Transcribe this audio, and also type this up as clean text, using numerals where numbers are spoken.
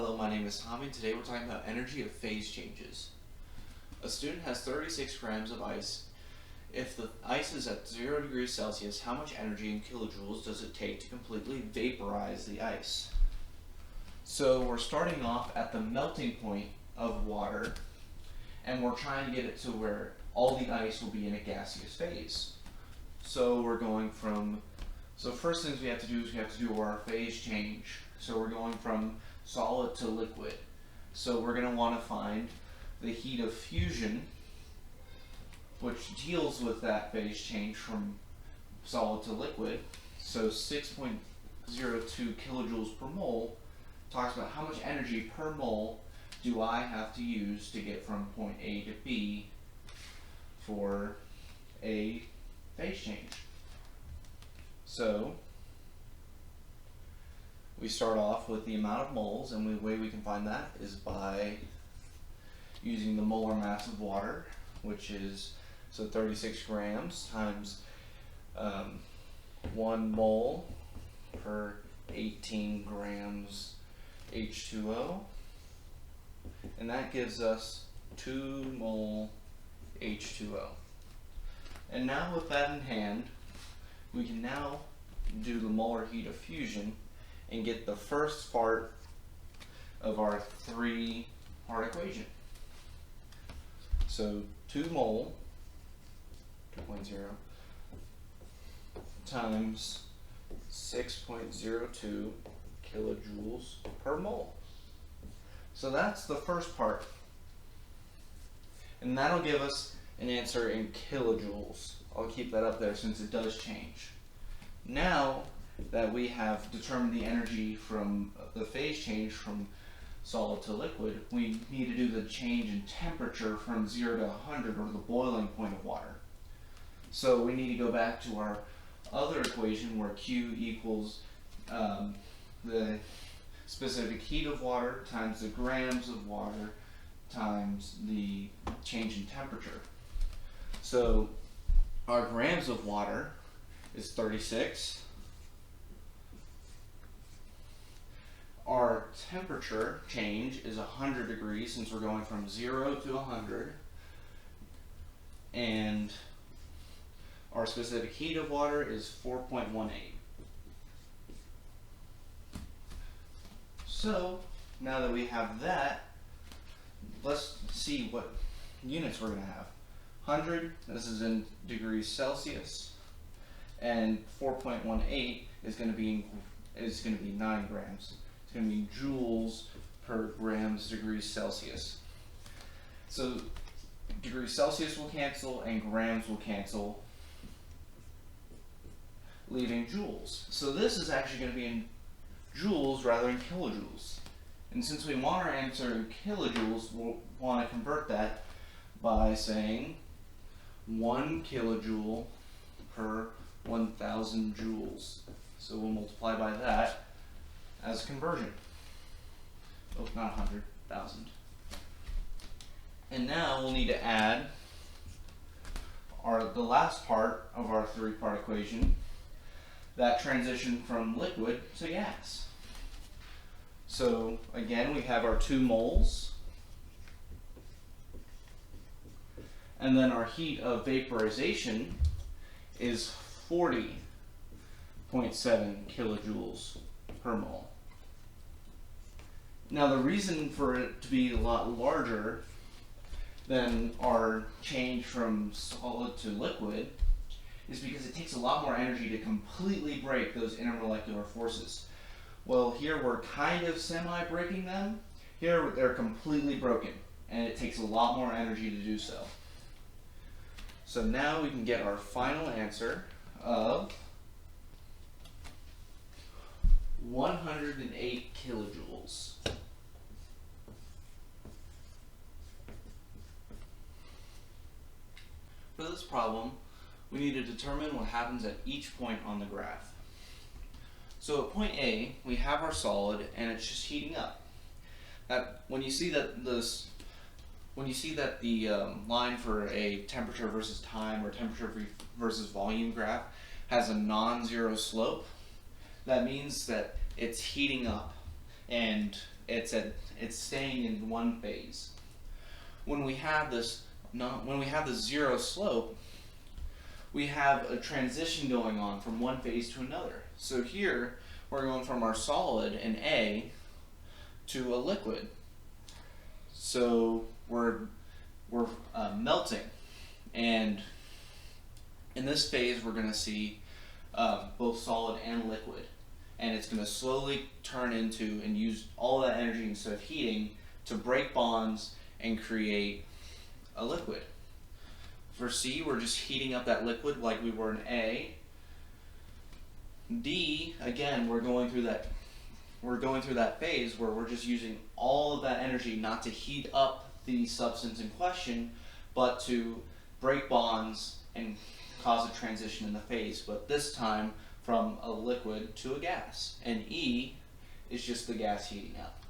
Hello, my name is Tommy. Today we're talking about energy of phase changes. A student has 36 grams of ice. If the ice is at 0 degrees Celsius, how much energy in kilojoules does it take to completely vaporize the ice? So we're starting off at the melting point of water, and we're trying to get it to where all the ice will be in a gaseous phase. So we're going from, so first things we have to do is we have to do our phase change. So we're going from solid to liquid. So we're going to want to find the heat of fusion, which deals with that phase change from solid to liquid. So 6.02 kilojoules per mole talks about how much energy per mole do I have to use to get from point A to B for a phase change. So we start off with the amount of moles, and the way we can find that is by using the molar mass of water, which is 36 grams times 1 mole per 18 grams H2O, and that gives us 2 mole H2O. And now with that in hand, we can now do the molar heat of fusion and get the first part of our 3-part equation. So 2 mole, 2.0, times 6.02 kilojoules per mole. So that's the first part. And that'll give us an answer in kilojoules. I'll keep that up there since it does change. Now that we have determined the energy from the phase change from solid to liquid, we need to do the change in temperature from 0 to 100, or the boiling point of water. So we need to go back to our other equation where Q equals the specific heat of water times the grams of water times the change in temperature. So our grams of water is 36. Our temperature change is 100 degrees since we're going from 0 to 100. And our specific heat of water is 4.18. So now that we have that, let's see what units we're going to have. 100, this is in degrees Celsius, and 4.18 is going to be 9 grams. It's going to be joules per grams degrees Celsius. So degrees Celsius will cancel and grams will cancel, leaving joules. So this is actually going to be in joules rather than kilojoules. And since we want our answer in kilojoules, we'll want to convert that by saying 1 kilojoule per 1,000 joules. So we'll multiply by that as conversion. Oh, not 100, 1,000. And now we'll need to add the last part of our 3-part equation, that transition from liquid to gas. So again, we have our 2 moles, and then our heat of vaporization is 40.7 kilojoules per mole. Now the reason for it to be a lot larger than our change from solid to liquid is because it takes a lot more energy to completely break those intermolecular forces. Well, here we're kind of semi-breaking them. Here they're completely broken, and it takes a lot more energy to do so. So now we can get our final answer of 108 kilojoules. For this problem, we need to determine what happens at each point on the graph. So at point A, we have our solid, and it's just heating up. When you see that the line for a temperature versus time or temperature versus volume graph has a non-zero slope, that means that it's heating up. And it's staying in one phase. When we have this zero slope, we have a transition going on from one phase to another. So here we're going from our solid, an A, to a liquid. So we're melting, and in this phase we're going to see both solid and liquid, and it's going to slowly turn into and use all that energy instead of heating to break bonds and create a liquid. For C, we're just heating up that liquid like we were in A. D, again, we're going through that phase where we're just using all of that energy not to heat up the substance in question, but to break bonds and cause a transition in the phase, but this time from a liquid to a gas. And E is just the gas heating up.